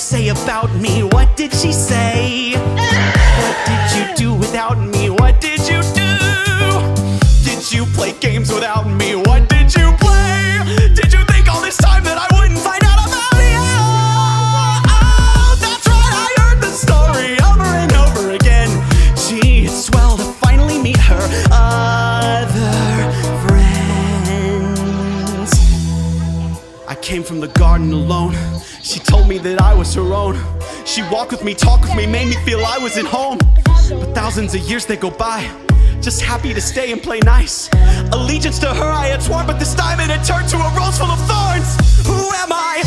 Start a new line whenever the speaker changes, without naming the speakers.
say about me? What did she say? What did you do without me? What did you do? Did you play games without me? What did you play? Did you think all this time that I wouldn't find out about you? Oh, that's right, I heard the story over and over again. Gee, it's swell to finally meet her other friends. I came from the garden alone. She told me that I was her own. She walked with me, talked with me, made me feel I was at home. But thousands of years they go by, just happy to stay and play nice. Allegiance to her I had sworn, but this time it had turned to a rose full of thorns. Who am I?